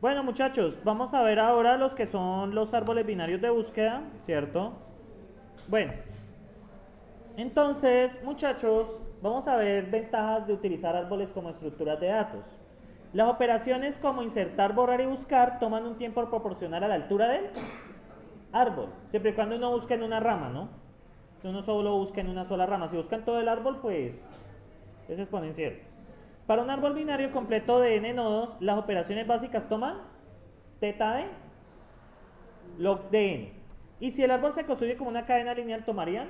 Bueno, muchachos, vamos a ver ahora los que son los árboles binarios de búsqueda, ¿cierto? Bueno, entonces, muchachos, vamos a ver ventajas de utilizar árboles como estructuras de datos. Las operaciones como insertar, borrar y buscar toman un tiempo proporcional a la altura del árbol, siempre y cuando uno busque en una rama, ¿no? Si uno solo busca en una sola rama, si buscan todo el árbol, pues es exponencial. Para un árbol binario completo de n nodos, las operaciones básicas toman teta de log de n. Y si el árbol se construye como una cadena lineal, tomarían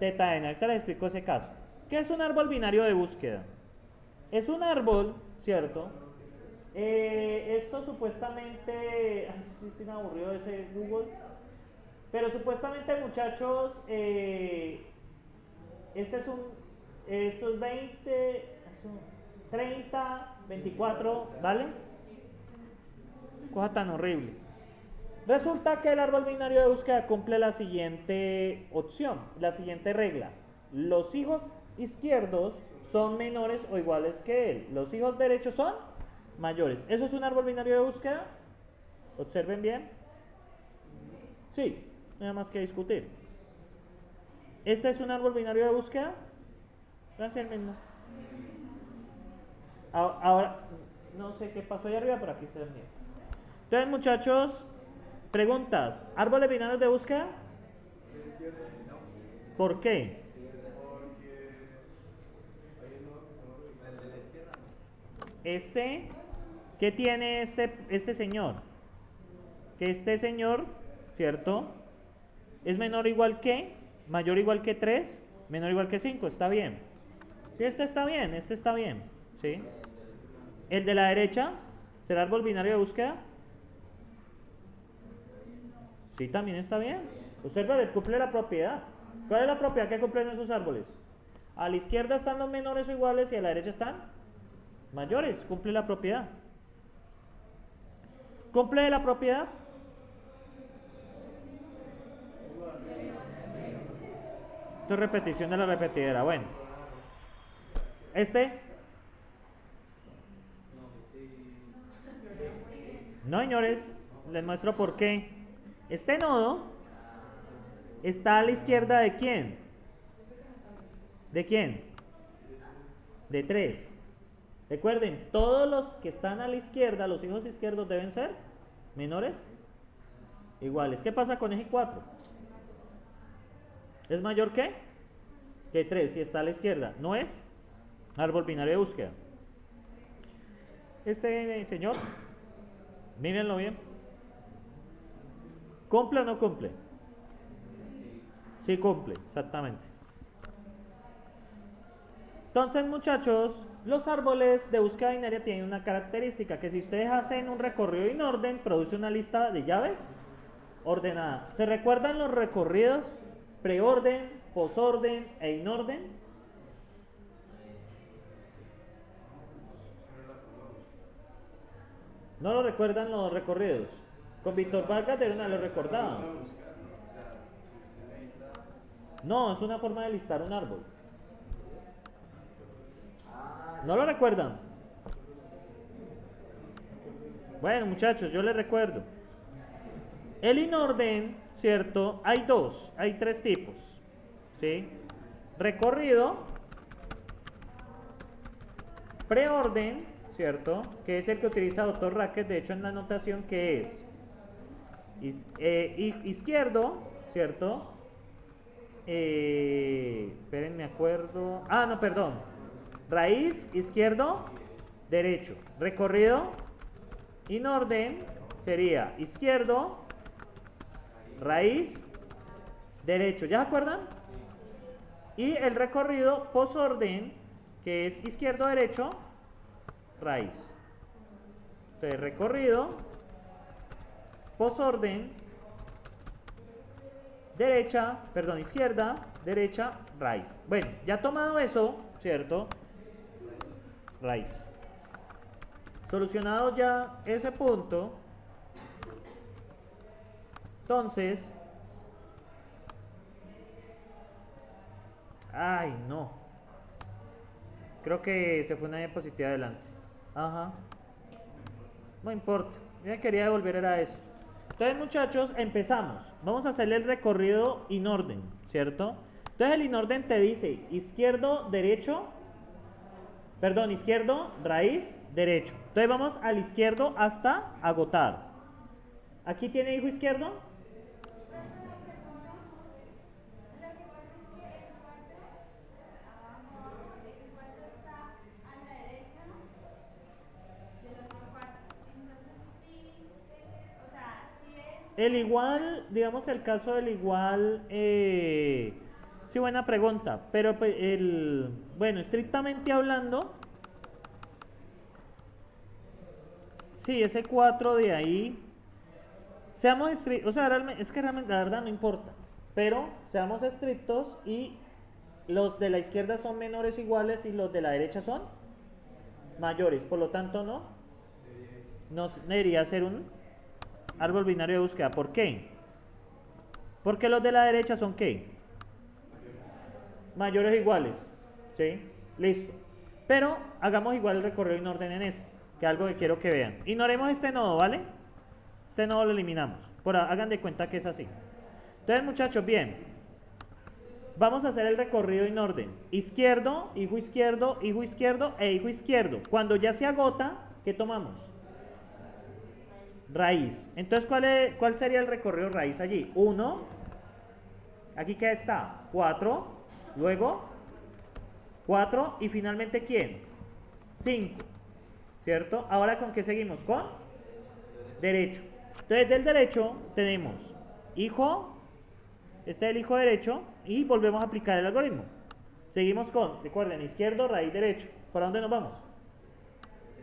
teta de n. Ahorita les explico ese caso. ¿Qué es un árbol binario de búsqueda? Es un árbol, ¿cierto? Esto supuestamente... Ay, estoy bien aburrido de ese Google. Pero supuestamente, muchachos, este es un... Esto es 20... 30, 24, ¿vale? Cosa tan horrible. Resulta que el árbol binario de búsqueda cumple la siguiente opción, la siguiente regla. Los hijos izquierdos son menores o iguales que él. Los hijos derechos son mayores. ¿Eso es un árbol binario de búsqueda? Observen bien. Sí, nada más que discutir. ¿Este es un árbol binario de búsqueda? Gracias el mismo. Ahora, no sé qué pasó ahí arriba, pero aquí se ven bien. Entonces, muchachos, preguntas. ¿Árboles binarios de búsqueda? ¿Por qué? ¿Qué tiene este señor? Que este señor, ¿cierto? Es menor o igual que, mayor o igual que 3, menor o igual que 5, está bien. Sí, este está bien, ¿sí? El de la derecha, ¿será árbol binario de búsqueda? Sí, también está bien. Observa, cumple la propiedad. ¿Cuál es la propiedad que cumplen esos árboles? A la izquierda están los menores o iguales y a la derecha están mayores. Cumple la propiedad. ¿Cumple la propiedad? Esto es repetición de la repetidera. Bueno. No, señores. Les muestro por qué. Este nodo está a la izquierda de ¿quién? ¿De quién? De 3. Recuerden, todos los que están a la izquierda, los hijos izquierdos deben ser menores iguales. ¿Qué pasa con eje 4? ¿Es mayor que 3 si está a la izquierda? No es árbol binario de búsqueda. Este señor, mírenlo bien. ¿Cumple o no cumple? Sí cumple, exactamente. Entonces, muchachos, los árboles de búsqueda binaria tienen una característica, que si ustedes hacen un recorrido en orden, produce una lista de llaves ordenada. ¿Se recuerdan los recorridos preorden, posorden e inorden? ¿No lo recuerdan los recorridos? Con Víctor Vargas de una lo recordaba. No, es una forma de listar un árbol. ¿No lo recuerdan? Bueno, muchachos, yo les recuerdo. El inorden, ¿cierto? Hay 3 tipos, ¿sí? Recorrido, preorden, ¿cierto? Que es el que utiliza Dr. Racket, de hecho en la anotación que es izquierdo, ¿cierto? Esperen, me acuerdo. Ah, no, perdón. Raíz, izquierdo, derecho. Recorrido, inorden, sería izquierdo, raíz, derecho. ¿Ya se acuerdan? Y el recorrido posorden, que es izquierdo, derecho, raíz. Entonces, recorrido, posorden, izquierda, derecha, raíz. Bueno, ya tomado eso, ¿cierto? Raíz. Solucionado ya ese punto, entonces, ay, no. Creo que se fue una diapositiva adelante. Ajá. No importa. Yo me quería devolver era esto. Entonces, muchachos, empezamos. Vamos a hacerle el recorrido in orden, ¿cierto? Entonces, el in orden te dice izquierdo, derecho, perdón, izquierdo, raíz, derecho. Entonces, vamos al izquierdo hasta agotar. ¿Aquí tiene hijo izquierdo? El igual, digamos el caso del igual, sí, buena pregunta, pero pues, bueno, estrictamente hablando, sí, ese 4 de ahí, seamos estrictos, o sea, es que realmente, la verdad no importa, pero seamos estrictos y los de la izquierda son menores o iguales y los de la derecha son mayores, por lo tanto no debería ser un árbol binario de búsqueda. ¿Por qué? Porque los de la derecha son ¿qué? Mayores o iguales. ¿Sí? Listo. Pero hagamos igual el recorrido en orden en este, que es algo que quiero que vean. Ignoremos este nodo, ¿vale? Este nodo lo eliminamos. Hagan de cuenta que es así. Entonces, muchachos, bien. Vamos a hacer el recorrido en orden. Izquierdo, hijo izquierdo, hijo izquierdo e hijo izquierdo. Cuando ya se agota, ¿qué tomamos? Raíz. Entonces, ¿cuál sería el recorrido raíz allí? 1, aquí ¿qué está? 4, luego 4 y finalmente ¿quién? 5, ¿cierto? Ahora ¿con qué seguimos? Con derecho. Entonces del derecho tenemos hijo, este es el hijo derecho y volvemos a aplicar el algoritmo. Seguimos con, recuerden, izquierdo, raíz, derecho. ¿Para dónde nos vamos?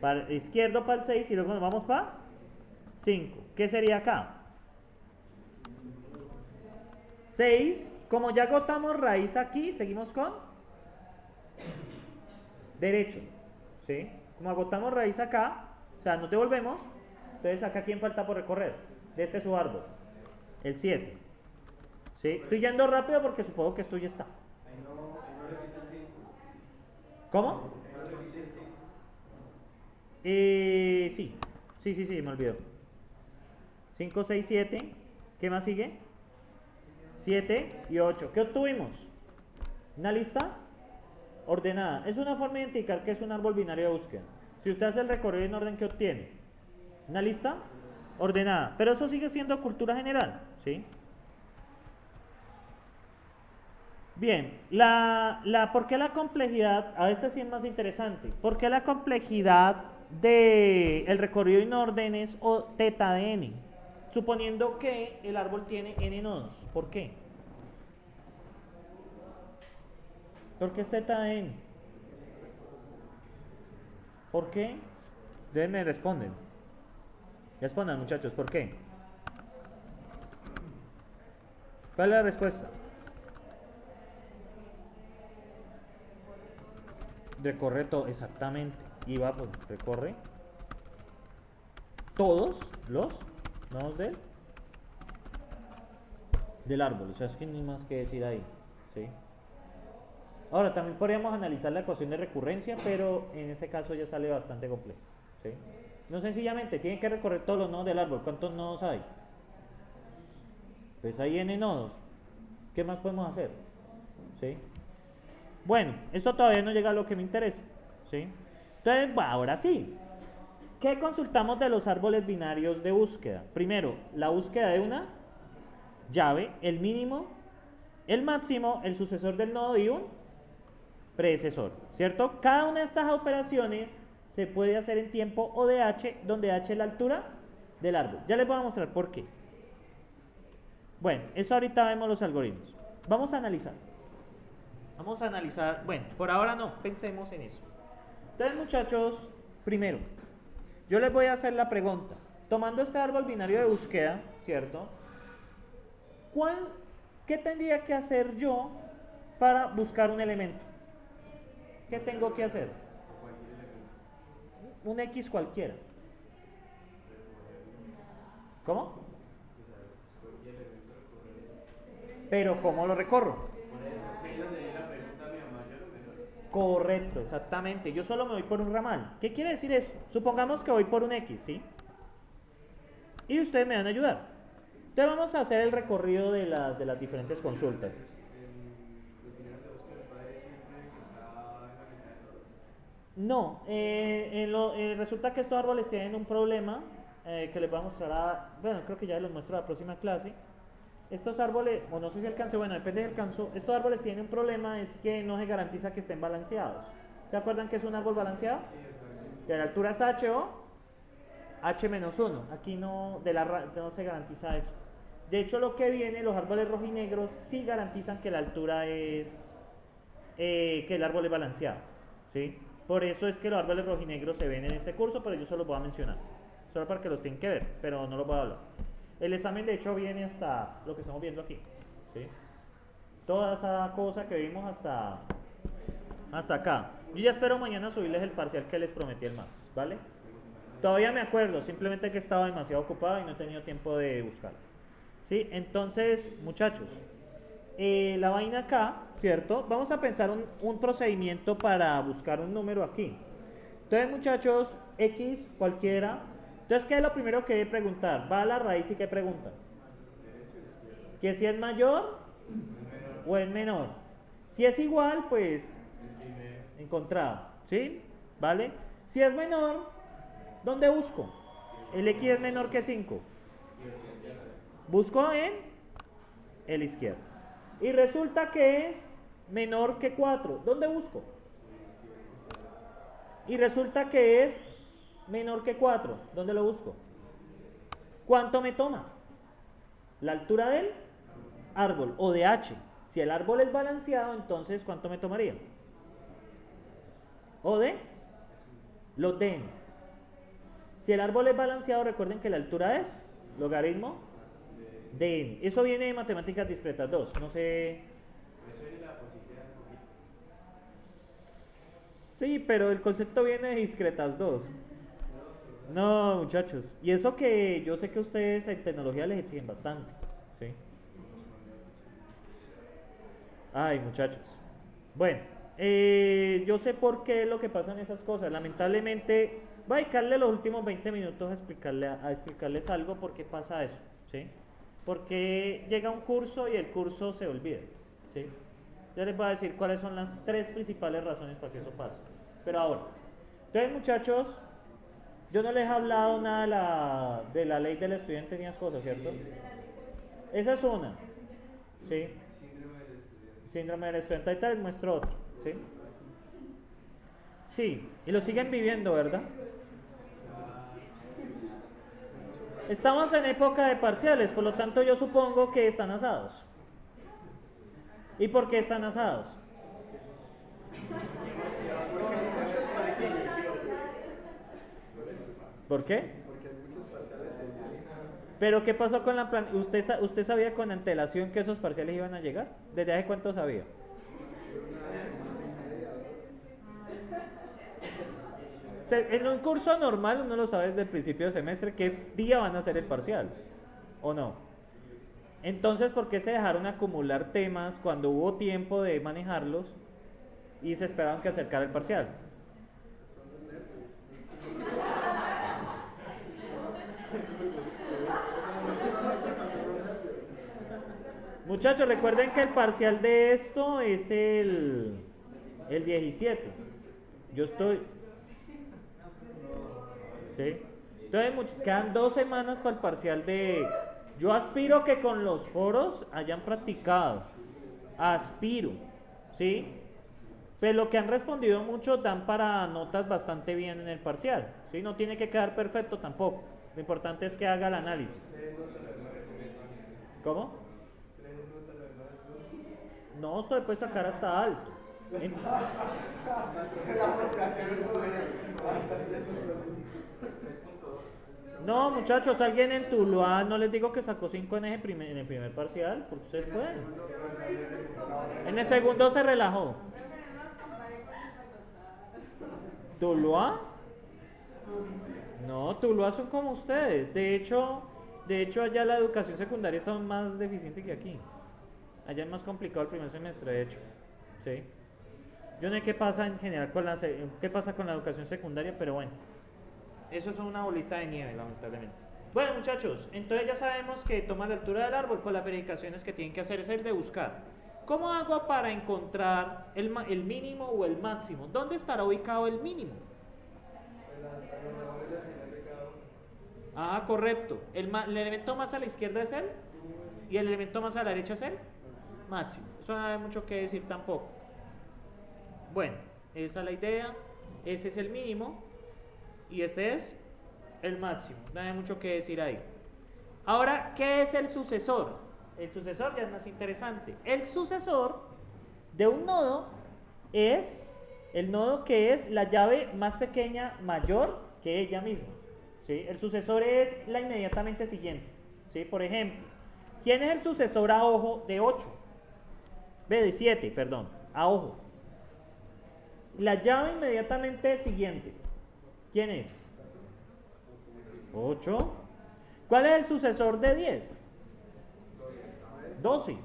Para izquierdo para el 6 y luego nos vamos para 5. ¿Qué sería acá? 6. Como ya agotamos raíz aquí, seguimos con derecho. ¿Sí? Como agotamos raíz acá, o sea, nos devolvemos. Entonces, acá ¿quién falta por recorrer? De este su árbol. El 7. ¿Sí? Estoy yendo rápido porque supongo que esto ya está. ¿Cómo? Sí. Sí, me olvidó. 5, 6, 7. ¿Qué más sigue? 7 y 8. ¿Qué obtuvimos? Una lista ordenada. Es una forma de indicar que es un árbol binario de búsqueda. Si usted hace el recorrido en orden, ¿qué obtiene? Una lista ordenada. Pero eso sigue siendo cultura general, ¿sí? Bien, ¿por qué la complejidad? A este sí es más interesante. ¿Por qué la complejidad del recorrido en orden es teta de n? Suponiendo que el árbol tiene n nodos. ¿Por qué? ¿Por qué es teta de n? ¿Por qué? Me responden. Respondan, muchachos, ¿por qué? ¿Cuál es la respuesta? Recorre todo, exactamente. Y va, pues, recorre todos los nodos del árbol. O sea, es que no hay más que decir ahí. ¿Sí? Ahora, también podríamos analizar la ecuación de recurrencia, pero en este caso ya sale bastante complejo. ¿Sí? No sencillamente, tienen que recorrer todos los nodos del árbol. ¿Cuántos nodos hay? Pues hay n nodos. ¿Qué más podemos hacer? ¿Sí? Bueno, esto todavía no llega a lo que me interesa. ¿Sí? Entonces, ahora sí. ¿Qué consultamos de los árboles binarios de búsqueda? Primero, la búsqueda de una llave, el mínimo, el máximo, el sucesor del nodo y un predecesor, ¿cierto? Cada una de estas operaciones se puede hacer en tiempo o de h, donde h es la altura del árbol. Ya les voy a mostrar por qué. Bueno, eso ahorita vemos los algoritmos. Vamos a analizar. Bueno, por ahora no, pensemos en eso. Entonces, muchachos, primero, yo les voy a hacer la pregunta. Tomando este árbol binario de búsqueda, ¿cierto? ¿Qué tendría que hacer yo para buscar un elemento? ¿Qué tengo que hacer? Un X cualquiera. ¿Cómo? Pero ¿cómo lo recorro? Correcto, exactamente. Yo solo me voy por un ramal. ¿Qué quiere decir eso? Supongamos que voy por un X, ¿sí? y ustedes me van a ayudar. Entonces vamos a hacer el recorrido de las diferentes consultas. No, resulta que estos árboles tienen un problema que les voy a mostrar bueno, creo que ya les muestro la próxima clase. Estos árboles, o no sé si alcance, bueno, depende si alcanzo, estos árboles tienen un problema, es que no se garantiza que estén balanceados. ¿Se acuerdan que es un árbol balanceado? Que la altura es H o H-1, aquí no se garantiza eso. De hecho, lo que viene, los árboles rojinegros sí garantizan que la altura es, que el árbol es balanceado, ¿sí? Por eso es que los árboles rojinegros se ven en este curso, pero yo solo los voy a mencionar, solo para que los tengan que ver, pero no los voy a hablar. El examen de hecho viene hasta lo que estamos viendo aquí, ¿sí? Toda esa cosa que vimos hasta acá. Yo ya espero mañana subirles el parcial que les prometí el martes, ¿vale? Todavía me acuerdo, simplemente que estaba demasiado ocupado y no he tenido tiempo de buscarlo. ¿Sí? Entonces, muchachos, la vaina acá, ¿cierto? Vamos a pensar un procedimiento para buscar un número aquí. Entonces, muchachos, X, cualquiera. Entonces, ¿qué es lo primero que debe preguntar? Va a la raíz y ¿qué pregunta? Que si es mayor o es menor. Si es igual, pues encontrado, ¿sí? ¿Vale? Si es menor, ¿dónde busco? El X es menor que 5. Busco en el izquierdo. Y resulta que es menor que 4. ¿Dónde busco? Y resulta que es menor que 4. ¿Dónde lo busco? ¿Cuánto me toma? La altura del árbol o de H. Si el árbol es balanceado, entonces ¿cuánto me tomaría? O de los de n. Si el árbol es balanceado, recuerden que la altura es logaritmo de n. Eso viene de matemáticas discretas 2. No sé. Sí, pero el concepto viene de discretas 2. No, muchachos. Y eso que yo sé que ustedes en tecnología les exigen bastante. ¿Sí? Ay, muchachos. Bueno, yo sé por qué es lo que pasan esas cosas. Lamentablemente, voy a dedicarle los últimos 20 minutos a explicarles algo por qué pasa eso. ¿Sí? Porque llega un curso y el curso se olvida. ¿Sí? Ya les voy a decir cuáles son las 3 principales razones para que eso pase. Pero ahora, entonces, muchachos, yo no les he hablado nada de la ley del estudiante ni las cosas, ¿cierto? Esa es una. ¿Sí? Síndrome del estudiante. Ahorita les muestro otro. ¿Sí? Sí, y lo siguen viviendo, ¿verdad? Estamos en época de parciales, por lo tanto yo supongo que están asados. ¿Y por qué están asados? ¿Por qué? ¿Pero qué pasó con la plan? ¿Usted sabía con antelación que esos parciales iban a llegar? ¿Desde hace cuánto sabía? En un curso normal uno lo sabe desde el principio de semestre qué día van a hacer el parcial, ¿o no? Entonces, ¿por qué se dejaron acumular temas cuando hubo tiempo de manejarlos y se esperaban que acercara el parcial? Muchachos, recuerden que el parcial de esto es el 17. Yo estoy... ¿Sí? Entonces, quedan 2 semanas para el parcial de... Yo aspiro que con los foros hayan practicado. Aspiro. ¿Sí? Pero lo que han respondido muchos dan para notas bastante bien en el parcial. ¿Sí? No tiene que quedar perfecto tampoco. Lo importante es que haga el análisis. ¿Cómo? No, esto puede sacar hasta alto. No, muchachos, alguien en Tuluá, no les digo que sacó 5 en el primer parcial, porque ustedes pueden. En el segundo se relajó. ¿Tuluá? No, Tuluá son como ustedes. De hecho, allá la educación secundaria está más deficiente que aquí. Allá es más complicado el primer semestre, de hecho. ¿Sí? Yo no sé qué pasa en general qué pasa con la educación secundaria, pero bueno. Eso es una bolita de nieve, lamentablemente. Bueno, muchachos, entonces ya sabemos que toma la altura del árbol, pues las verificaciones que tienen que hacer es el de buscar. ¿Cómo hago para encontrar el mínimo o el máximo? ¿Dónde estará ubicado el mínimo? Ah, correcto. El elemento más a la izquierda es el y el elemento más a la derecha es el máximo. Eso no hay mucho que decir tampoco. Bueno, esa es la idea. Ese es el mínimo y este es el máximo. No hay mucho que decir ahí. Ahora, ¿qué es el sucesor? El sucesor ya es más interesante. El sucesor de un nodo es el nodo que es la llave más pequeña mayor que ella misma. ¿Sí? El sucesor es la inmediatamente siguiente. ¿Sí? Por ejemplo, ¿quién es el sucesor a ojo de 8? De 7, perdón, a ojo. La llave inmediatamente siguiente. ¿Quién es? 8. ¿Cuál es el sucesor de 10? 12.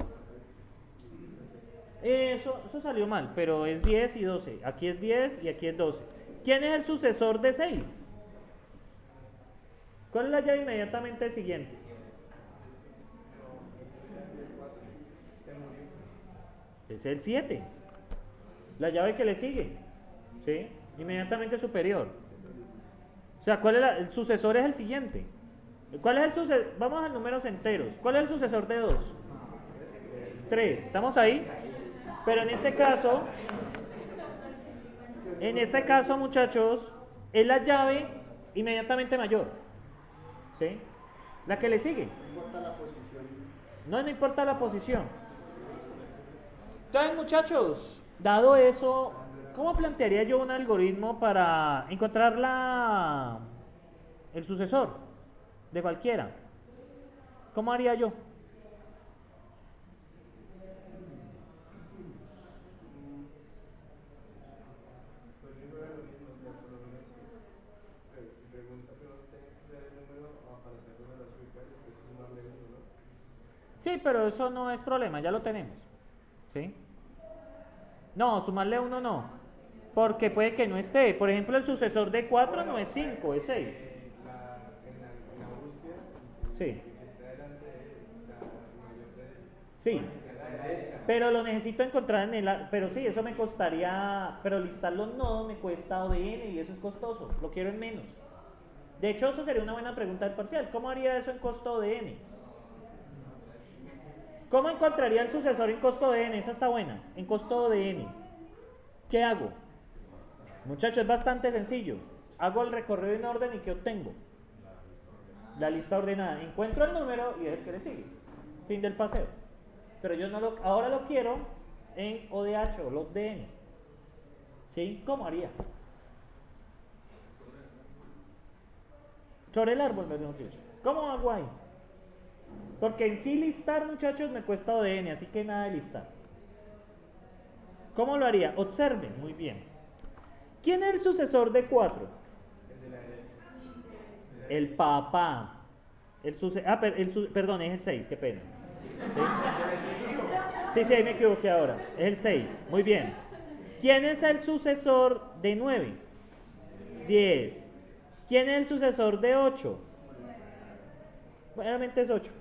Eso salió mal, pero es 10 y 12. Aquí es 10 y aquí es 12. ¿Quién es el sucesor de 6? ¿Cuál es la llave inmediatamente siguiente? Es el 7. La llave que le sigue. ¿Sí? Inmediatamente superior. O sea, ¿cuál es el sucesor? Es el siguiente. ¿Cuál es el sucesor? Vamos a números enteros. ¿Cuál es el sucesor de 2? 3. ¿Estamos ahí? Pero en este caso, muchachos, es la llave inmediatamente mayor. ¿Sí? La que le sigue. No importa la posición. No importa la posición. Entonces, muchachos, dado eso, ¿cómo plantearía yo un algoritmo para encontrar el sucesor de cualquiera? ¿Cómo haría yo? Sí, pero eso no es problema, ya lo tenemos. ¿Sí? No, sumarle 1 no. Porque puede que no esté. Por ejemplo, el sucesor de 4 no es 5, es 6. Sí. Sí. Pero lo necesito encontrar en el... Pero sí, eso me costaría... Pero listar los nodos me cuesta ODN y eso es costoso. Lo quiero en menos. De hecho, eso sería una buena pregunta del parcial. ¿Cómo haría eso en costo ODN? ¿Cómo encontraría el sucesor en costo ODN? Esa está buena. En costo ODN. ¿Qué hago? Muchachos, es bastante sencillo. Hago el recorrido en orden y ¿qué obtengo? La lista ordenada. Encuentro el número y es el que le sigue. Fin del paseo. Pero yo no ahora lo quiero en ODH o LogDN. ¿Sí? ¿Cómo haría? Sobre el árbol, mejor dicho. ¿Cómo hago ahí? Porque en sí listar, muchachos, me cuesta ODN, así que nada de listar. ¿Cómo lo haría? Observen, muy bien. ¿Quién es el sucesor de 4? El papá. Perdón, es el 6, qué pena. ¿Sí? Sí, ahí me equivoqué ahora. Es el 6, muy bien. ¿Quién es el sucesor de 9? 10. ¿Quién es el sucesor de 8? Realmente es 8.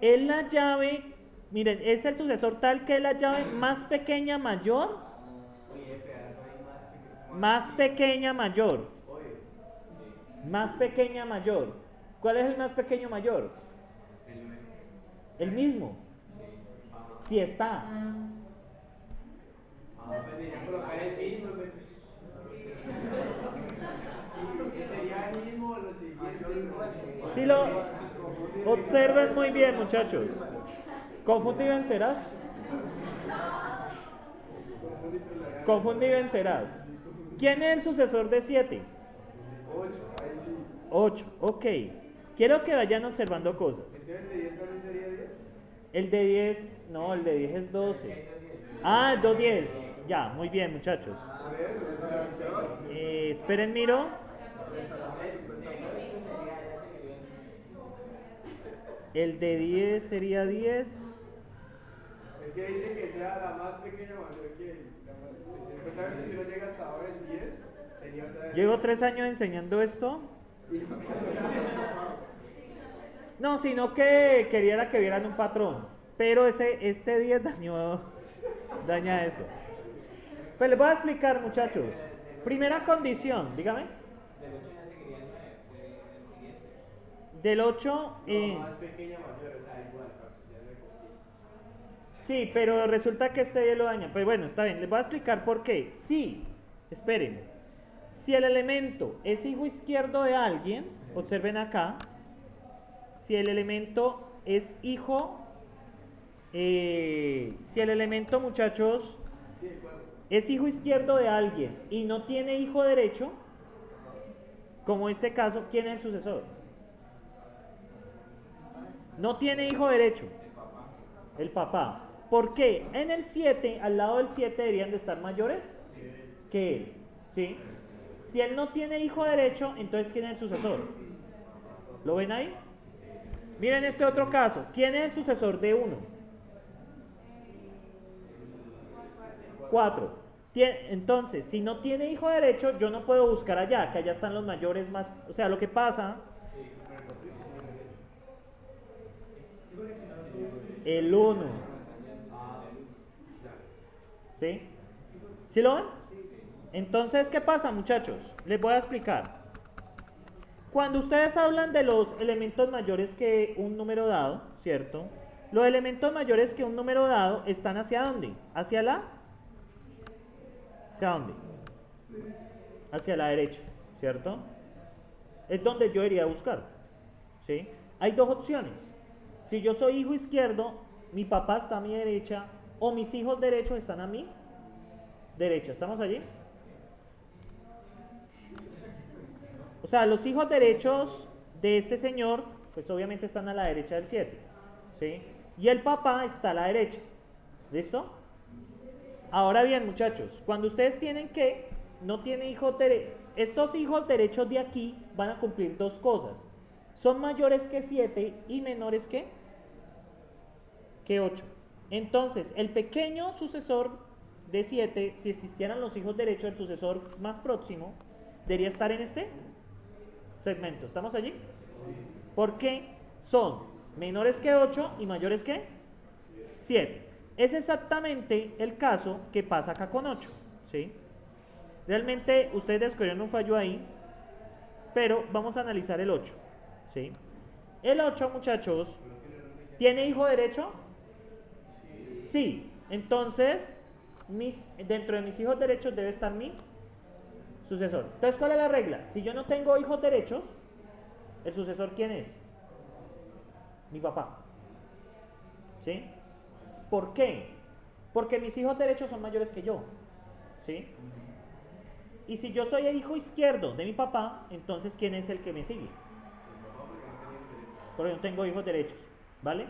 Es la llave, miren, es el sucesor tal que es la llave más pequeña mayor. Más pequeña mayor. Más pequeña mayor. ¿Cuál es el más pequeño mayor? El mismo. Si está. Si lo observan muy bien, muchachos. Confundí vencerás. Confundí vencerás. ¿Quién es el sucesor de 7? 8, ok. Quiero que vayan observando cosas. ¿El de 10 también sería 10? El de 10, no, el de 10 es 12. Ah, 210. Ya, muy bien, muchachos. Esperen, miro. El de 10 sería 10. Es que dice que sea la más pequeña mayor que él. Supuestamente si uno llega hasta ahora el 10, sería otra vez. Llevo 3 años enseñando esto. No, sino que quería que vieran un patrón. Pero este 10 daña eso. Pues les voy a explicar, muchachos. Primera condición, dígame. Del 8 No, más pequeña mayor, o sea, igual, ya me confundí. Sí, pero resulta que este 10 lo daña. Pues bueno, está bien, les voy a explicar por qué. Sí, esperen. Si el elemento es hijo izquierdo de alguien, observen acá. Si el elemento es hijo, si el elemento, muchachos, es hijo izquierdo de alguien y no tiene hijo derecho, como este caso, ¿quién es el sucesor? No tiene hijo derecho. El papá. ¿Por qué? En el 7, al lado del 7 deberían de estar mayores que él. ¿Sí? Si él no tiene hijo derecho, entonces ¿quién es el sucesor? ¿Lo ven ahí? Miren este otro caso. ¿Quién es el sucesor de 1? 4. Entonces, si no tiene hijo derecho, yo no puedo buscar allá, que allá están los mayores más... O sea, lo que pasa... El 1. ¿Sí? ¿Sí lo ven? Entonces, ¿qué pasa, muchachos? Les voy a explicar. Cuando ustedes hablan de los elementos mayores que un número dado, ¿cierto? Los elementos mayores que un número dado están ¿hacia dónde? ¿Hacia la? ¿Hacia dónde? Hacia la derecha, ¿cierto? Es donde yo iría a buscar, ¿sí? Hay dos opciones. Si yo soy hijo izquierdo, mi papá está a mi derecha, o mis hijos derechos están a mi derecha. ¿Estamos allí? O sea, los hijos derechos de este señor, pues obviamente están a la derecha del 7, ¿sí? Y el papá está a la derecha. ¿Listo? Ahora bien, muchachos, cuando ustedes tienen que, no tienen hijos derechos, estos hijos derechos de aquí van a cumplir dos cosas. Son mayores que 7 y menores que 8. Entonces, el pequeño sucesor de 7, si existieran los hijos derechos, el sucesor más próximo, debería estar en este segmento. ¿Estamos allí? Sí. Porque son menores que 8 y mayores que 7. Es exactamente el caso que pasa acá con 8. ¿Sí? Realmente ustedes descubrieron un fallo ahí, pero vamos a analizar el 8. ¿Sí? El 8, muchachos, ¿tiene hijo derecho? Sí. Entonces, dentro de mis hijos derechos debe estar mi sucesor. Entonces, ¿cuál es la regla? Si yo no tengo hijos derechos, ¿el sucesor quién es? Mi papá. ¿Sí? ¿Por qué? Porque mis hijos derechos son mayores que yo. ¿Sí? Y si yo soy el hijo izquierdo de mi papá, entonces ¿quién es el que me sigue? Porque yo no tengo hijos derechos. ¿Vale?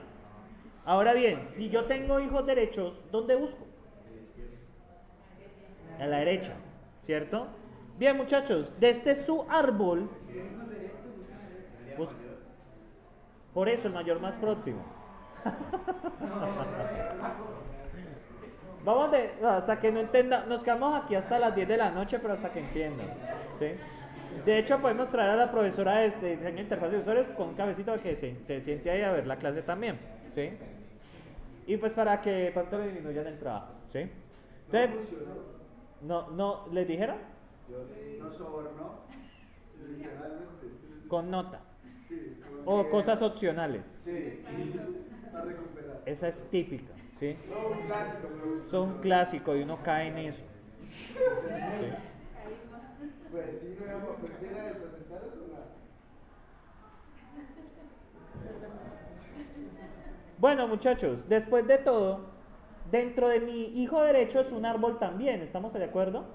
Ahora bien, si yo tengo hijos derechos, ¿dónde busco? A la derecha. ¿Cierto? Bien, muchachos, desde su árbol, por eso el mayor más próximo. Hasta que no entiendan, nos quedamos aquí hasta las 10 de la noche, pero hasta que entiendan. ¿Sí? De hecho, podemos traer a la profesora de diseño de interfaz de usuarios con un cabecito para que se siente ahí a ver la clase también. ¿Sí? Y pues para que pronto le disminuyan el trabajo. ¿Sí? Entonces, no, ¿les dijeron? No sobornó, literalmente. Con nota. Sí, O cosas opcionales. Sí, para recuperar. Esa es típica, ¿sí? Son un clásico, pero... Son un clásico y uno cae en eso. ¿Sí? Pues sí, no, pues ¿qué era eso? ¿Aceptar eso o nada? Bueno, muchachos, después de todo, dentro de mi hijo derecho es un árbol también, ¿estamos de acuerdo?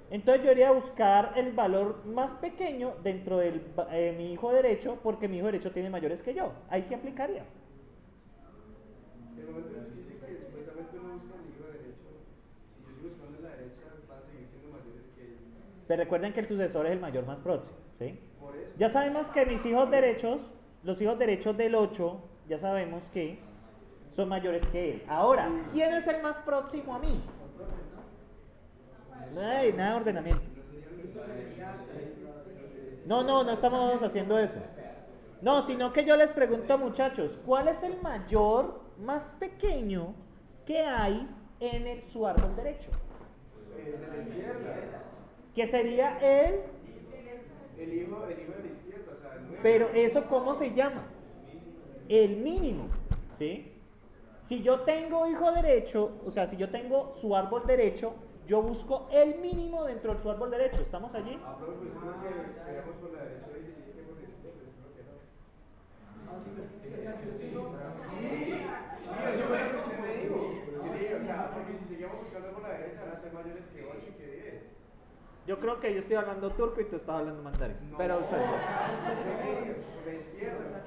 Entonces yo iría a buscar el valor más pequeño dentro de mi hijo derecho, porque mi hijo derecho tiene mayores que yo. ¿Ahí qué aplicaría? El momento en el que dice que supuestamente no busca mi hijo derecho, si yo sigo buscando en la derecha, van a seguir siendo mayores que él. Pero recuerden que el sucesor es el mayor más próximo, ¿sí? Por eso. Ya sabemos que mis hijos derechos, los hijos derechos del 8, ya sabemos que son mayores que él. Ahora, ¿quién es el más próximo a mí? Ay, nada de ordenamiento. No estamos haciendo eso. No, sino que yo les pregunto, muchachos, ¿cuál es el mayor más pequeño que hay en su árbol derecho? De la izquierda. Que sería El hijo de la izquierda, o sea, el 9. pero eso ¿cómo se llama? El mínimo, ¿sí? Si yo tengo hijo derecho, o sea, si yo tengo su árbol derecho, yo busco el mínimo dentro de su árbol derecho. ¿Estamos allí? Ah, pero pues no sé, esperamos por la derecha y que por la izquierda, creo que no. Sí, eso fue lo que usted me dijo. Yo dije, o sea, porque si seguíamos buscando por la derecha van a ser mayores que 8 y que 10. Yo creo que yo estoy hablando turco y tú estás hablando mandarín. No, Pero, por la izquierda.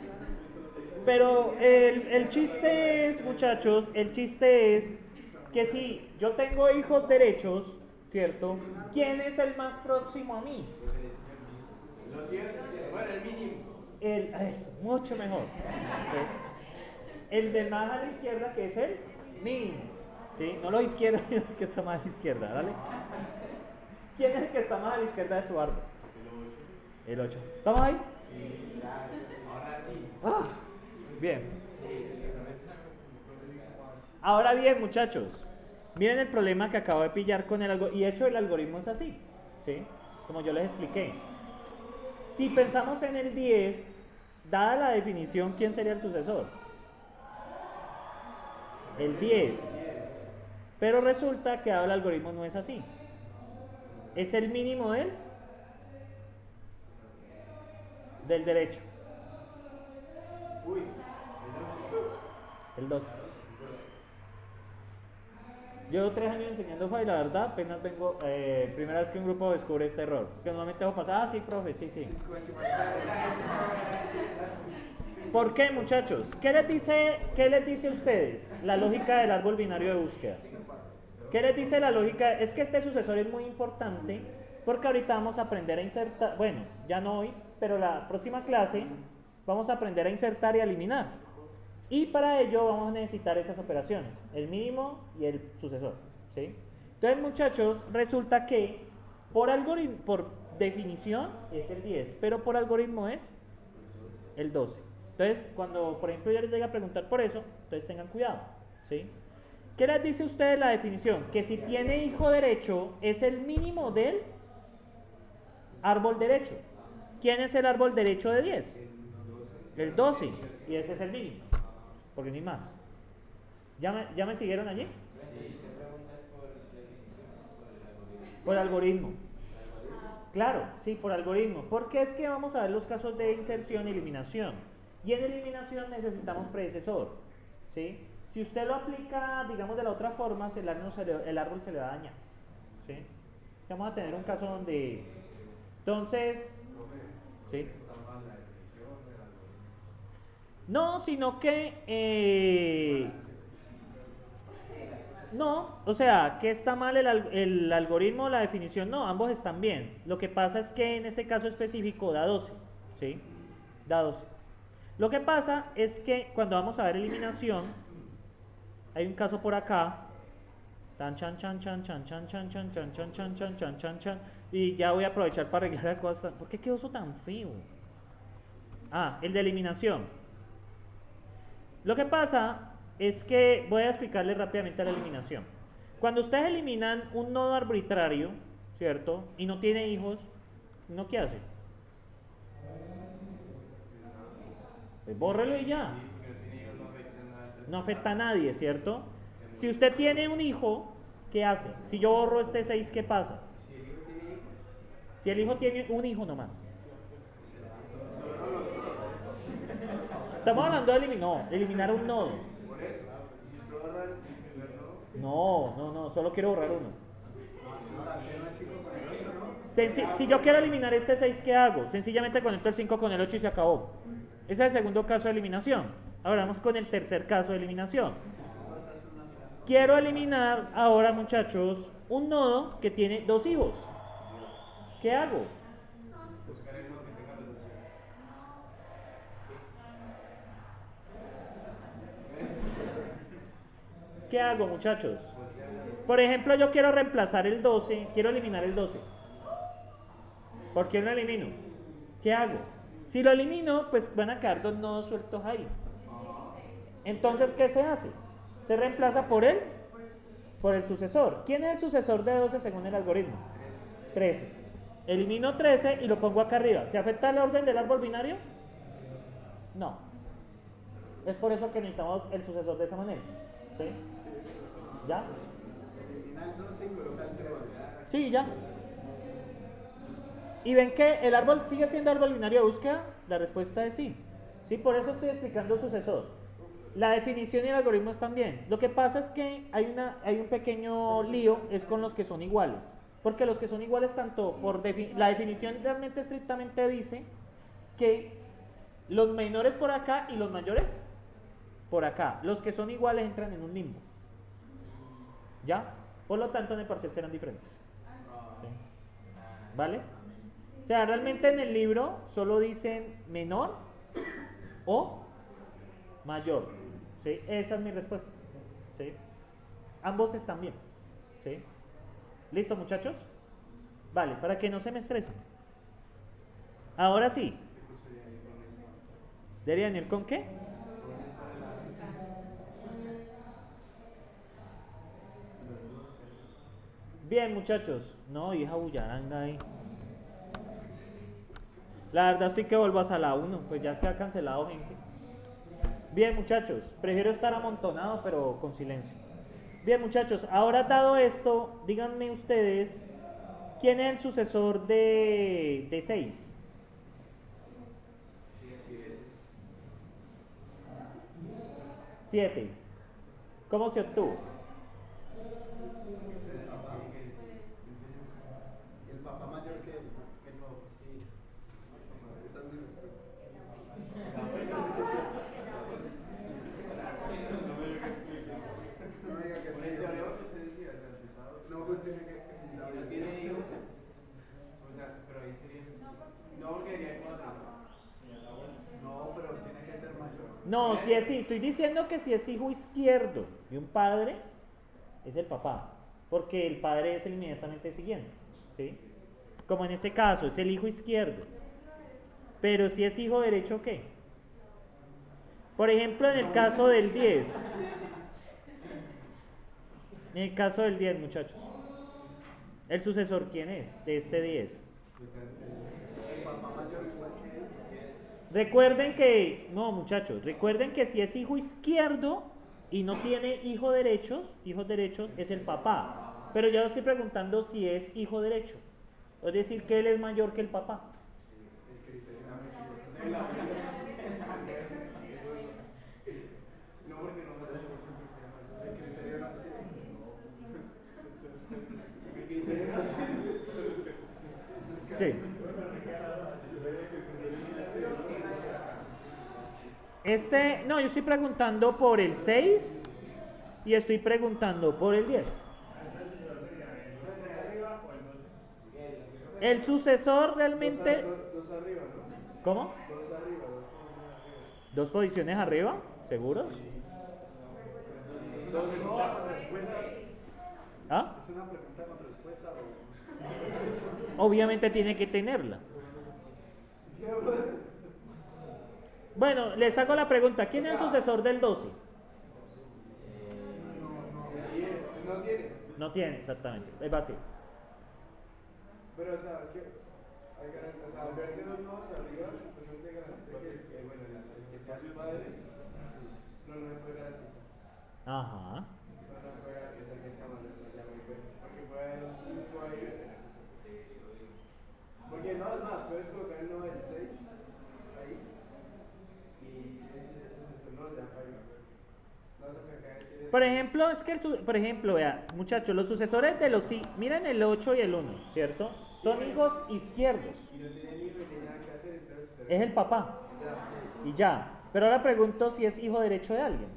Pero el chiste es, muchachos, el chiste es que si yo tengo hijos derechos, ¿cierto? ¿Quién es el más próximo a mí? Los hijos de izquierda, bueno, el mínimo. Eso, mucho mejor. ¿Sí? El de más a la izquierda, que es el mínimo. ¿Sí? No lo izquierda, sino el que está más a la izquierda, ¿vale? ¿Quién es el que está más a la izquierda de su árbol? El 8. ¿Estamos ahí? Sí, claro, ahora sí. Ah, bien. Ahora bien, muchachos, miren el problema que acabo de pillar con el algoritmo. Y de hecho el algoritmo es así, ¿sí? Como yo les expliqué. Si pensamos en el 10, dada la definición, ¿quién sería el sucesor? El 10. Pero resulta que ahora el algoritmo no es así. Es el mínimo del derecho. Uy, El 12. Llevo 3 años enseñando Java y la verdad apenas vengo, primera vez que un grupo descubre este error. Que normalmente dejo pasar, sí, profe, sí. ¿Por qué, muchachos? ¿Qué les dice a ustedes la lógica del árbol binario de búsqueda? ¿Qué les dice la lógica? Es que este sucesor es muy importante porque ahorita vamos a aprender a insertar, bueno, ya no hoy, pero la próxima clase vamos a aprender a insertar y a eliminar. Y para ello vamos a necesitar esas operaciones, el mínimo y el sucesor, ¿sí? Entonces, muchachos, resulta que por definición es el 10, pero por algoritmo es el 12. Entonces, cuando, por ejemplo, yo les llegue a preguntar por eso, entonces tengan cuidado, ¿sí? ¿Qué les dice a ustedes la definición? Que si tiene hijo derecho, es el mínimo del árbol derecho. ¿Quién es el árbol derecho de 10? El 12, y ese es el mínimo, porque ni más. ¿Ya me siguieron allí? Por algoritmo. Claro, sí, por algoritmo. Porque es que vamos a ver los casos de inserción y eliminación. Y en eliminación necesitamos predecesor, ¿sí? Si usted lo aplica, digamos, de la otra forma, el árbol se le va a dañar, ¿sí? Vamos a tener un caso donde... Entonces... ¿sí? No, sino que... no, o sea, que está mal el algoritmo o la definición, no, ambos están bien. Lo que pasa es que en este caso específico da 12, ¿sí? Da 12. Lo que pasa es que cuando vamos a ver eliminación, hay un caso por acá, tan chan chan chan chan chan chan chan chan chan chan chan chan chan chan, y ya voy a aprovechar para arreglar la cosa. ¿Por qué quedó eso tan feo? Ah, el de eliminación. Lo que pasa es que voy a explicarle rápidamente la eliminación. Cuando ustedes eliminan un nodo arbitrario, ¿cierto? Y no tiene hijos, ¿no qué hace? Pues bórrelo y ya. No afecta a nadie, ¿cierto? Si usted tiene un hijo, ¿qué hace? Si yo borro este 6, ¿qué pasa? Si el hijo tiene un hijo nomás. Estamos hablando de eliminar un nodo. No, solo quiero borrar uno. Si yo quiero eliminar este 6, ¿qué hago? Sencillamente conecto el 5 con el 8 y se acabó. Ese es el segundo caso de eliminación. Ahora vamos con el tercer caso de eliminación. Quiero eliminar ahora, muchachos, un nodo que tiene 2 hijos. ¿Qué hago? ¿Qué hago, muchachos? Por ejemplo, yo quiero reemplazar el 12, quiero eliminar el 12. ¿Por qué lo elimino? ¿Qué hago? Si lo elimino, pues van a quedar dos nodos sueltos ahí. Entonces, ¿qué se hace? Se reemplaza por él, por el sucesor. ¿Quién es el sucesor de 12 según el algoritmo? 13. Elimino 13 y lo pongo acá arriba. ¿Se afecta el orden del árbol binario? No. Es por eso que necesitamos el sucesor de esa manera. ¿Sí? ¿Ya? Sí, ya. ¿Y ven que el árbol sigue siendo árbol binario de búsqueda? La respuesta es sí. Sí, por eso estoy explicando sucesor. La definición y el algoritmo están bien. Lo que pasa es que hay un pequeño lío, es con los que son iguales. Porque los que son iguales tanto por la definición realmente estrictamente dice que los menores por acá y los mayores por acá. Los que son iguales entran en un limbo. ¿Ya? Por lo tanto en el parcial serán diferentes. ¿Sí? ¿Vale? O sea, realmente en el libro solo dicen menor o mayor. ¿Sí? Esa es mi respuesta. ¿Sí? Ambos están bien. ¿Sí? ¿Listo, muchachos? Vale, para que no se me estresen. Ahora sí. ¿Deberían ir con qué? Bien, muchachos. No, hija bullaranga ahí. La verdad estoy que vuelvas a la 1, pues ya que ha cancelado gente. Bien, muchachos. Prefiero estar amontonado, pero con silencio. Bien, muchachos. Ahora dado esto, díganme ustedes, ¿quién es el sucesor de 6? 7. ¿Cómo se obtuvo? El papá mayor que no, sí. Esa es mi respuesta. No me diga que explique. El teorema que usted decía, o sea, empezado. No, pues tiene que. Si no tiene hijos, o sea, pero ahí sería. No, porque hay 4. No, pero tiene que ser mayor. No, si es, estoy diciendo que si es hijo izquierdo de un padre, es el papá, porque el padre es el inmediatamente siguiente, ¿sí? Como en este caso, es el hijo izquierdo. Pero si es hijo derecho, ¿qué? Por ejemplo, en el caso del 10. En el caso del 10, muchachos. ¿El sucesor quién es de este 10? El papá mayor igual que él. Recuerden que, no muchachos, recuerden que si es hijo izquierdo y no tiene hijos derechos es el papá. Pero ya os estoy preguntando si es hijo derecho. Es decir, que él es mayor que el papá. No, porque no me da el criterio no sirve. El criterio no sirve. Sí. No, yo estoy preguntando por el 6 y estoy preguntando por el 10. El sucesor realmente... Dos arriba, ¿no? ¿Cómo? Dos arriba. ¿Dos posiciones arriba? ¿Seguros? Dos preguntas con respuesta. ¿Ah? ¿Es una pregunta con respuesta o...? Obviamente tiene que tenerla. Bueno, les hago la pregunta. ¿Quién es el sucesor del 12? No tiene. No tiene, exactamente. Es vacío. Pero, o sea, es que hay o sea, al verse dos nodos arriba, supuestamente garantiza que bueno, el que sea su padre, no se puede garantizar. Ajá. No se puede garantizar que sea mayor, no llama igual. Porque puede haber un 5 ahí. Porque no, es más, puedes colocar el nodo del 6 ahí. Y si le dices eso, no, ya falla. No sé qué acá decir. Por ejemplo, por ejemplo, vea, muchachos, los sucesores de los miren el 8 y el 1, ¿cierto? Son hijos izquierdos. Y no tiene hijo ni nada que hacer, entonces. Es el papá. Y ya. Pero ahora pregunto si es hijo derecho de alguien.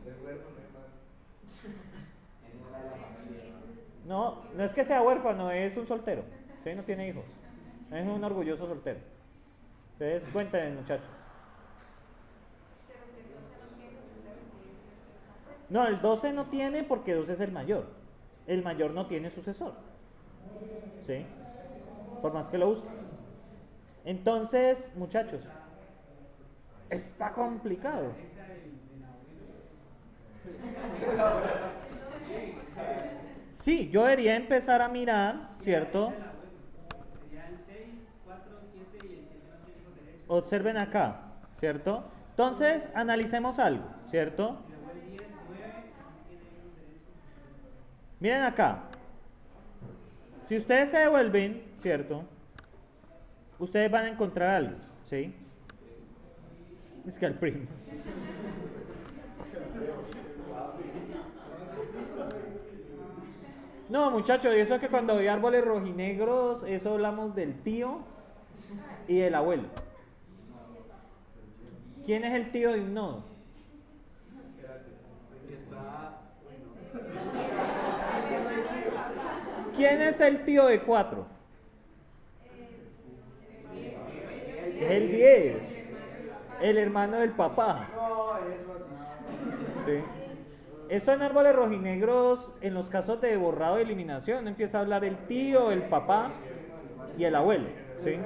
No, no es que sea huérfano, es un soltero. ¿Sí? No tiene hijos. Es un orgulloso soltero. Entonces, cuéntenme, muchachos. No, el 12 no tiene porque 12 es el mayor. El mayor no tiene sucesor. ¿Sí? Por más que lo busques. Entonces, muchachos, está complicado. Sí, yo debería empezar a mirar, ¿cierto? Observen acá, ¿cierto? Entonces, analicemos algo, ¿cierto? Miren acá. Si ustedes se devuelven, ¿cierto? Ustedes van a encontrar algo, ¿sí? Es que al primo. No, muchachos, eso es que cuando hay árboles rojinegros, eso hablamos del tío y del abuelo. ¿Quién es el tío de un nodo? ¿Quién es el tío de 4? Es el 10. El hermano del papá. Sí. Eso en árboles rojinegros, en los casos de borrado y eliminación, empieza a hablar el tío, el papá y el abuelo. ¿Sí?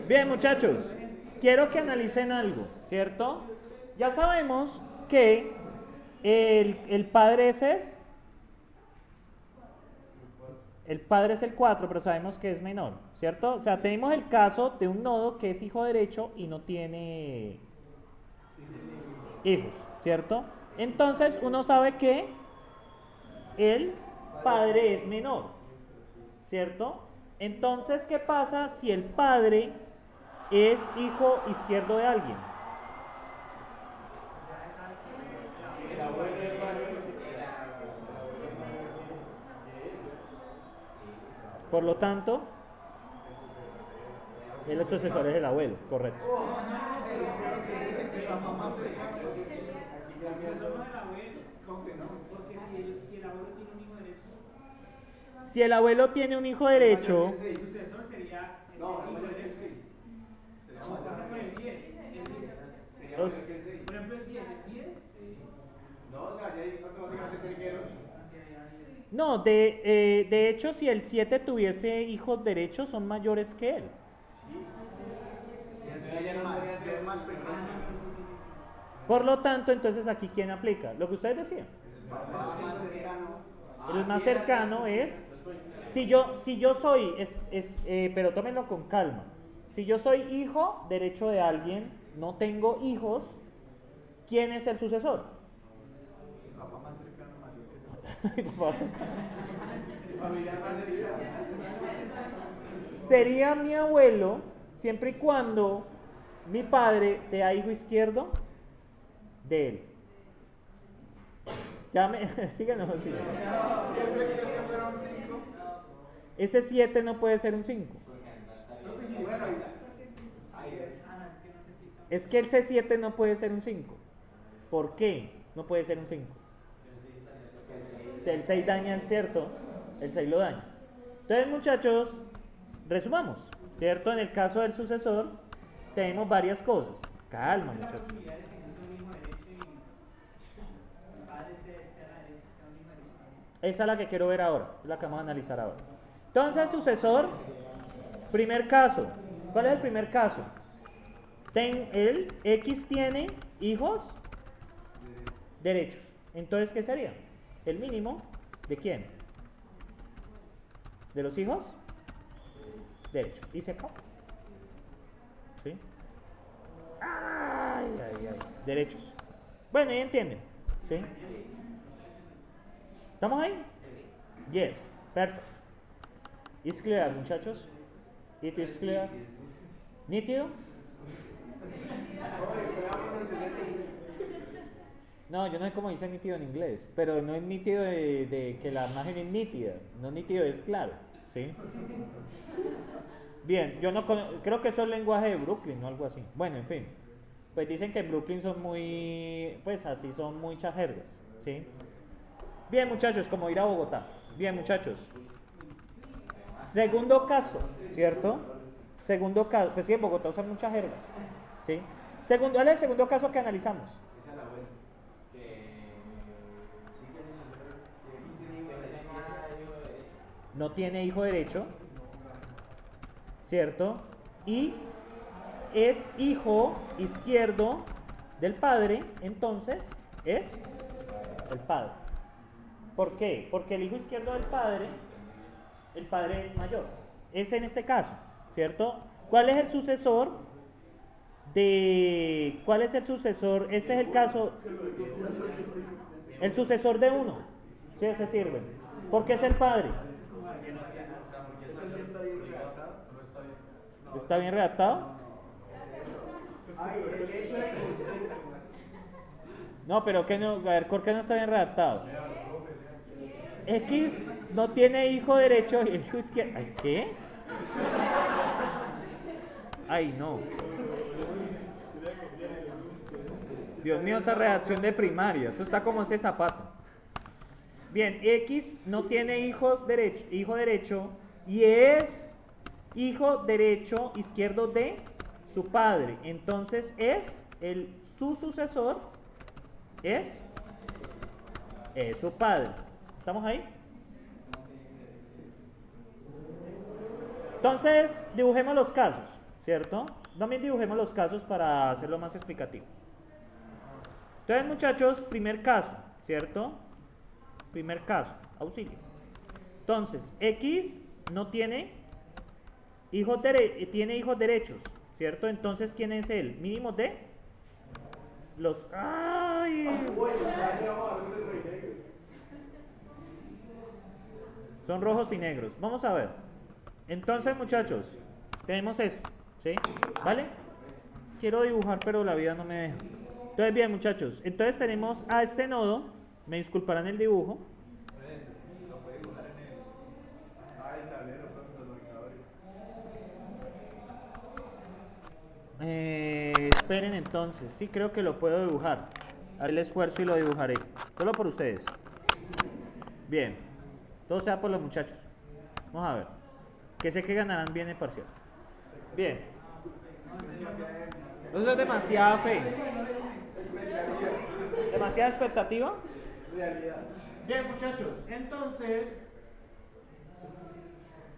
Bien, muchachos, quiero que analicen algo, ¿cierto? Ya sabemos que el padre es el 4, pero sabemos que es menor, ¿cierto? O sea, tenemos el caso de un nodo que es hijo derecho y no tiene hijos, ¿cierto? Entonces uno sabe que el padre es menor, ¿cierto? Entonces, ¿qué pasa si el padre es hijo izquierdo de alguien? Por lo tanto, el sucesor es el abuelo, correcto. Si el abuelo tiene un hijo derecho, el sucesor sería no, hijo derecho. Por ejemplo, el 10. No, o sea, ya automáticamente tiene que ir 8. No, de hecho, si el 7 tuviese hijos derechos, son mayores que él. Por lo tanto, entonces aquí, ¿quién aplica? Lo que ustedes decían. El más cercano es, si yo soy, pero tómenlo con calma. Si yo soy hijo derecho de alguien, no tengo hijos, ¿quién es el sucesor? El papá más cercano mayor que todo. Familiar más cercano. Sería mi abuelo, siempre y cuando mi padre sea hijo izquierdo de él. Ya me... síganos, síganos. Ese 7 no puede ser un 5. Es que ese 7 no puede ser un 5. ¿Por qué no puede ser un 5? El 6 daña el cierto, el 6 lo daña. Entonces, muchachos, resumamos, ¿cierto? En el caso del sucesor, tenemos varias cosas. Calma, muchachos. Esa es la que quiero ver ahora, la que vamos a analizar ahora. Entonces, sucesor, primer caso. ¿Cuál es el primer caso? El X tiene hijos derechos. Entonces, ¿qué sería? El mínimo ¿de quién? ¿De los hijos? Derechos. Y se acabó. ¿Sí? Ay, ay, ay. Derechos. Bueno, ya entienden. ¿Sí? ¿Estamos ahí? Yes. Perfect. ¿Is clear, muchachos? ¿It is clear? ¿Nítido? No, yo no sé cómo dice nítido en inglés, pero no es nítido de que la imagen es nítida, no nítido es claro, ¿sí? Bien, yo no creo que eso es el lenguaje de Brooklyn o algo así. Bueno, en fin, pues dicen que en Brooklyn son muy, pues así son muchas jergas, ¿sí? Bien, muchachos, como ir a Bogotá. Bien, muchachos. Segundo caso, ¿cierto? Segundo caso, pues sí, en Bogotá usan muchas jergas. ¿sí? Segundo, ¿cuál es el segundo caso que analizamos? Esa es la buena. No tiene hijo derecho, ¿cierto? Y es hijo izquierdo del padre, entonces es el padre. ¿Por qué? Porque el hijo izquierdo del padre, el padre es mayor. Es en este caso, ¿cierto? ¿Cuál es el sucesor de... ¿Cuál es el sucesor? Este es el caso... El sucesor de uno. Sí, ese sirve. ¿Por qué es el padre? ¿Está bien redactado? No, pero que no, a ver, ¿por qué no está bien redactado? X no tiene hijo derecho y hijo izquierdo. ¿Ay, qué? Ay, no. Dios mío, esa redacción de primaria. Eso está como ese zapato. Bien, X no tiene hijo derecho y es hijo derecho izquierdo de su padre. Entonces su sucesor es su padre. ¿Estamos ahí? Entonces, dibujemos los casos, ¿cierto? También dibujemos los casos para hacerlo más explicativo. Entonces, muchachos, primer caso, ¿cierto? Primer caso, auxilio. Entonces, X no tiene hijos derechos, ¿cierto? Entonces, ¿quién es el mínimo de los... ¡Ay! Son rojos y negros. Vamos a ver. Entonces, muchachos, tenemos esto, ¿sí? ¿Vale? Quiero dibujar, pero la vida no me deja. Entonces, bien, muchachos. Entonces tenemos a este nodo. Me disculparán el dibujo. Lo puede dibujar en el... el tablero con los marcadores. Esperen entonces. Sí, creo que lo puedo dibujar. Haré el esfuerzo y lo dibujaré. Solo por ustedes. Bien. Todo sea por los muchachos. Vamos a ver. Que sé que ganarán bien el parcial. Bien. Eso es demasiada fe. ¿Demasiada expectativa? Realidad. Bien, muchachos. Entonces,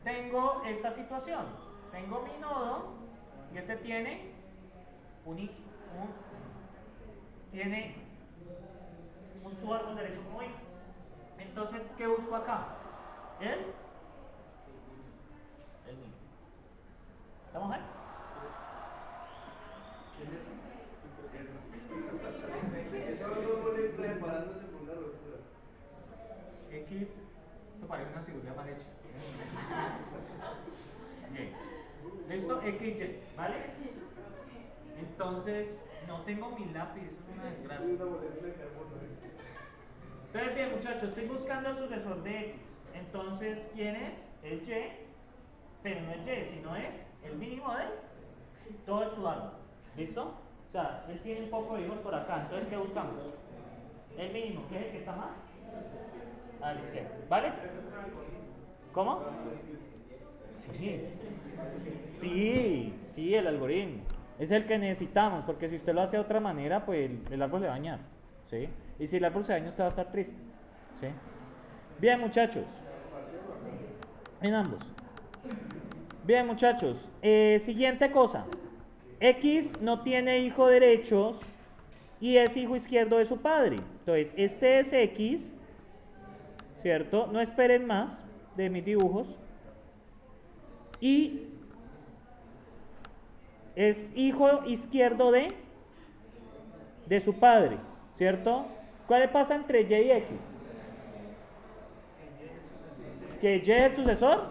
tengo esta situación. Tengo mi nodo y este tiene tiene un subárbol derecho como hijo. Entonces, ¿qué busco acá? El mismo. ¿Estamos ahí? Eso no pone preparándose por una ruptura. X, esto parece una cirugía mal hecha. Bien. ¿Listo? X, Y, ¿vale? Entonces, no tengo mi lápiz, eso es una desgracia. Entonces, bien, muchachos, estoy buscando el sucesor de X. Entonces, ¿quién es? El Y, pero no el Y, sino es el mínimo de todo el subárbol. ¿Listo? O sea, él tiene un poco de hijos por acá. Entonces, ¿qué buscamos? El mínimo, ¿qué es el que está más? A la izquierda. ¿Vale? ¿Cómo? Sí, el algoritmo. Es el que necesitamos, porque si usted lo hace de otra manera, pues el árbol le va a dañar. ¿Sí? Y si el árbol se daña, usted va a estar triste. ¿Sí? Bien, muchachos. En ambos. Bien, muchachos. Siguiente cosa. X no tiene hijo derechos y es hijo izquierdo de su padre. Entonces, este es X, ¿cierto? No esperen más de mis dibujos. Y es hijo izquierdo de su padre, ¿cierto? ¿Cuál pasa entre Y y X? Que Y es el sucesor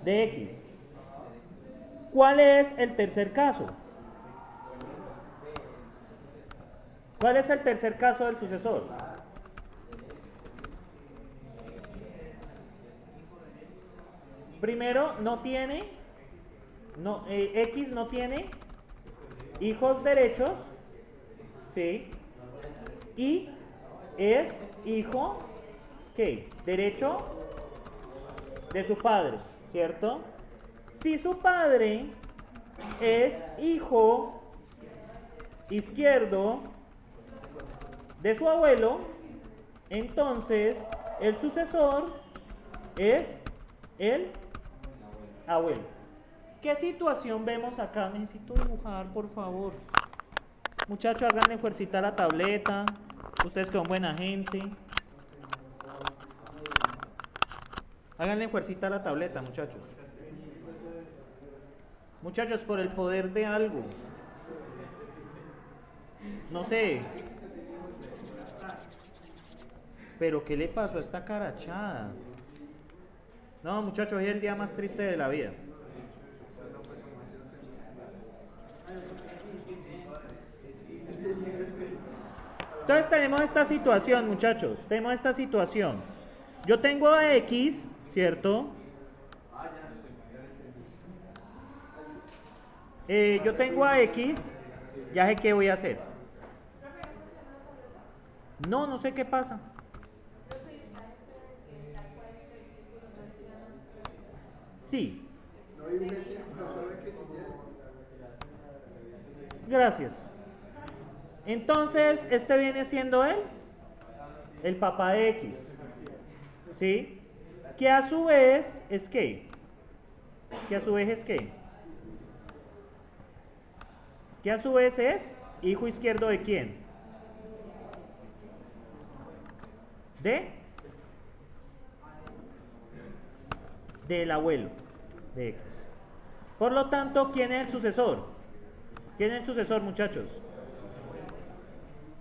de X. ¿Cuál es el tercer caso? ¿Cuál es el tercer caso del sucesor? Primero, X no tiene hijos derechos, ¿sí? Y es hijo, ¿qué? Derecho de su padre, ¿cierto? Si su padre es hijo izquierdo de su abuelo, entonces el sucesor es el abuelo. ¿Qué situación vemos acá? Necesito dibujar, por favor. Muchachos, háganle fuercita a la tableta. Ustedes que son buena gente. Háganle fuercita a la tableta, muchachos. Muchachos, por el poder de algo. No sé. Pero ¿qué le pasó a esta carachada? No, muchachos, hoy es el día más triste de la vida. Entonces tenemos esta situación, muchachos. Tenemos esta situación. Yo tengo a X, ¿cierto? Yo tengo a X. Ya sé qué voy a hacer. No sé qué pasa. Sí. Gracias. Entonces, este viene siendo él, el papá de X. ¿Sí? Que a su vez es ¿qué? Que a su vez es ¿qué? Que a su vez es hijo izquierdo de ¿quién? Del abuelo de X. Por lo tanto, ¿quién es el sucesor? ¿Quién es el sucesor, muchachos?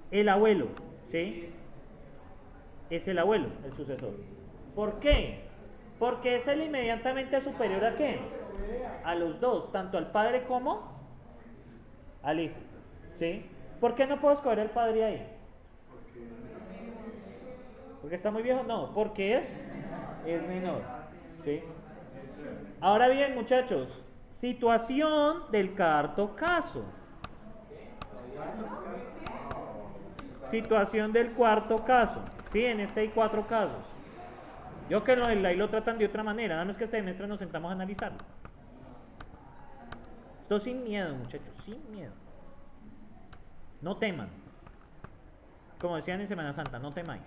El abuelo, ¿sí? Es el abuelo, el sucesor. ¿Por qué? Porque es el inmediatamente superior ¿a qué? A los dos, tanto al padre como al hijo, ¿sí? ¿Por qué no puedo escoger al padre ahí? ¿Porque está muy viejo? No, porque es menor, ¿sí? Ahora bien, muchachos, situación del cuarto caso. Situación del cuarto caso. Sí, en este hay 4 casos. Yo que ahí lo tratan de otra manera. Nada más que este semestre nos sentamos a analizarlo. Esto sin miedo, muchachos, sin miedo. No teman. Como decían en Semana Santa, no temáis.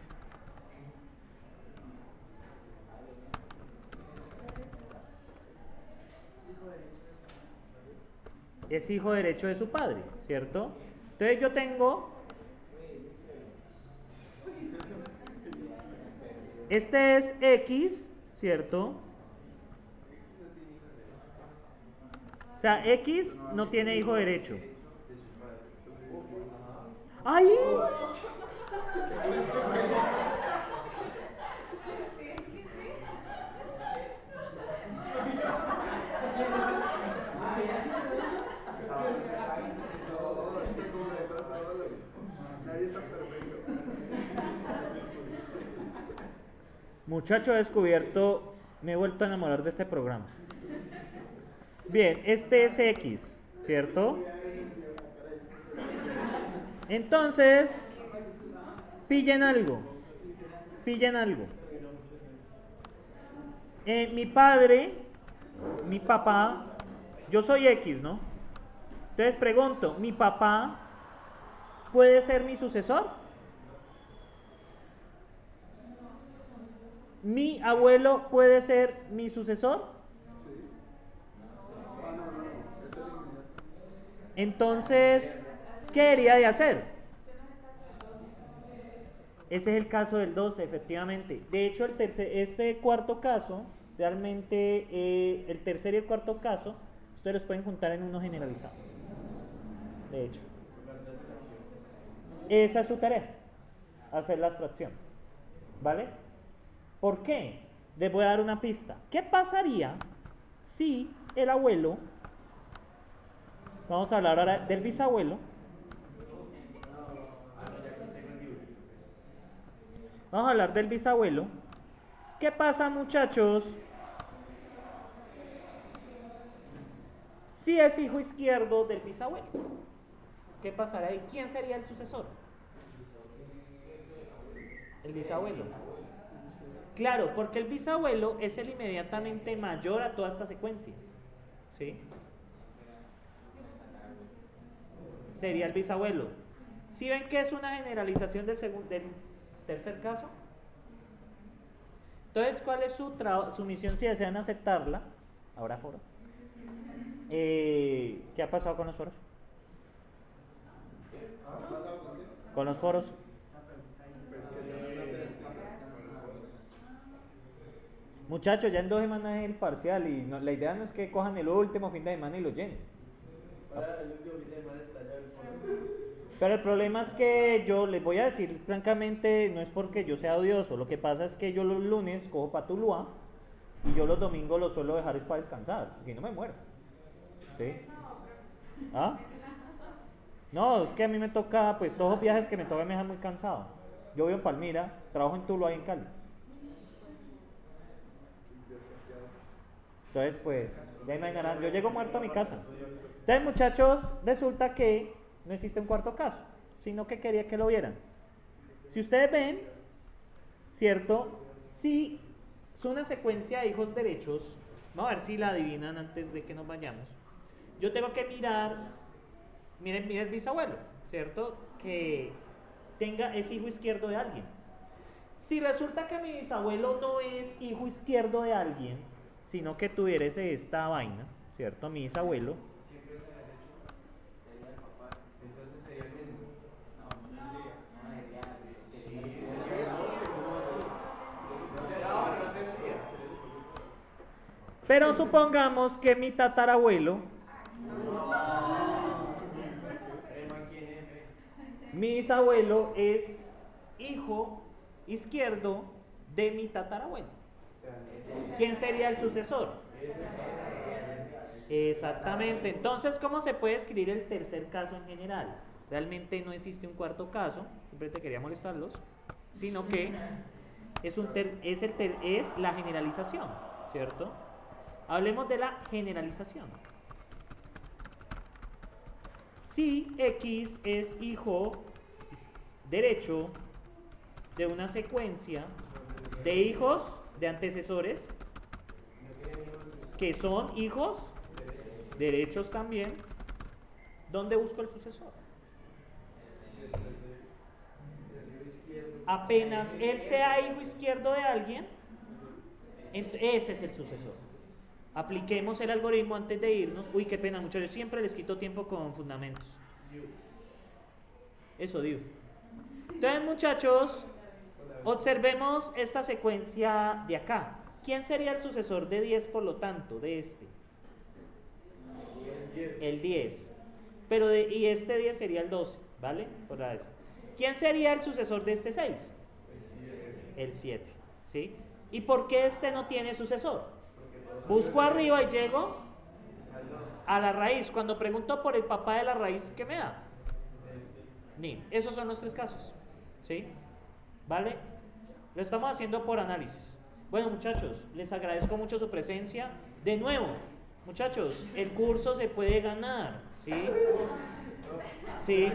Es hijo derecho de su padre, ¿cierto? Entonces yo tengo... Este es X, ¿cierto? O sea, X no tiene hijo derecho. ¡Ay! Muchacho descubierto, me he vuelto a enamorar de este programa. Bien, este es X, ¿cierto? Entonces, pillen algo. Mi padre, mi papá, yo soy X, ¿no? Entonces pregunto, ¿mi papá puede ser mi sucesor? ¿Mi abuelo puede ser mi sucesor? Entonces, ¿qué debería de hacer? Ese es el caso del 12, efectivamente. De hecho, este cuarto caso, realmente el tercer y el cuarto caso, ustedes los pueden juntar en uno generalizado. De hecho. Esa es su tarea, hacer la abstracción. ¿Vale? ¿Por qué? Les voy a dar una pista. ¿Qué pasaría si el abuelo, vamos a hablar ahora del bisabuelo, vamos a hablar del bisabuelo? ¿Qué pasa, muchachos, si es hijo izquierdo del bisabuelo? ¿Qué pasará ahí? ¿Quién sería el sucesor? El bisabuelo. Claro, porque el bisabuelo es el inmediatamente mayor a toda esta secuencia. ¿Sí? sería el bisabuelo. ¿Sí ven que es una generalización del tercer caso? Entonces, ¿cuál es su misión si desean aceptarla? Ahora foro. ¿Qué ha pasado con los foros? ¿Con los foros? Muchachos, ya en 2 semanas es el parcial y la idea no es que cojan el último fin de semana y lo llenen. Pero el problema es que yo les voy a decir francamente, no es porque yo sea odioso, lo que pasa es que yo los lunes cojo para Tuluá y yo los domingos los suelo dejar es para descansar, y no me muero. ¿Sí? ¿Ah? No, es que a mí me toca, pues todos los viajes que me tocan me dejan muy cansado. Yo vivo en Palmira, trabajo en Tuluá y en Cali. Entonces, pues, ya imaginarán, yo llego muerto a mi casa. Entonces, muchachos, resulta que no existe un cuarto caso, sino que quería que lo vieran. Si ustedes ven, ¿cierto? Si es una secuencia de hijos derechos, vamos a ver si la adivinan antes de que nos vayamos. Yo tengo que mirar, miren el bisabuelo, ¿cierto? Que es hijo izquierdo de alguien. Si resulta que mi bisabuelo no es hijo izquierdo de alguien, sino que tuviese esta vaina, ¿cierto? Mi bisabuelo. Siempre es derecho, sería el papá. Entonces sería el mismo. Pero supongamos que mi tatarabuelo, mi bisabuelo es hijo izquierdo de mi tatarabuelo. ¿Quién sería el sucesor? Exactamente. Entonces, ¿cómo se puede escribir el tercer caso en general? Realmente no existe un cuarto caso, siempre te quería molestarlos, sino que es la generalización, ¿cierto? Hablemos de la generalización. Si X es hijo derecho de una secuencia de hijos de antecesores que son hijos derechos también, ¿dónde busco el sucesor? Apenas él sea hijo izquierdo de alguien, ese es el sucesor. Apliquemos el algoritmo antes de irnos. Uy, qué pena, muchachos, siempre les quito tiempo con fundamentos. Eso digo. Entonces, muchachos, observemos esta secuencia de acá. ¿Quién sería el sucesor de 10, por lo tanto, de este? El 10. Y este 10 sería el 12, ¿vale? Por eso. ¿Quién sería el sucesor de este 6? El 7, ¿sí? ¿Y por qué este no tiene sucesor? Busco arriba y llego a la raíz. Cuando pregunto por el papá de la raíz, ¿qué me da? Ni. Esos son los 3 casos, ¿sí? ¿Vale? Lo estamos haciendo por análisis. Bueno, muchachos, les agradezco mucho su presencia. De nuevo, muchachos, el curso se puede ganar, ¿sí? Sí.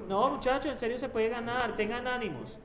No, muchachos, en serio se puede ganar, tengan ánimos.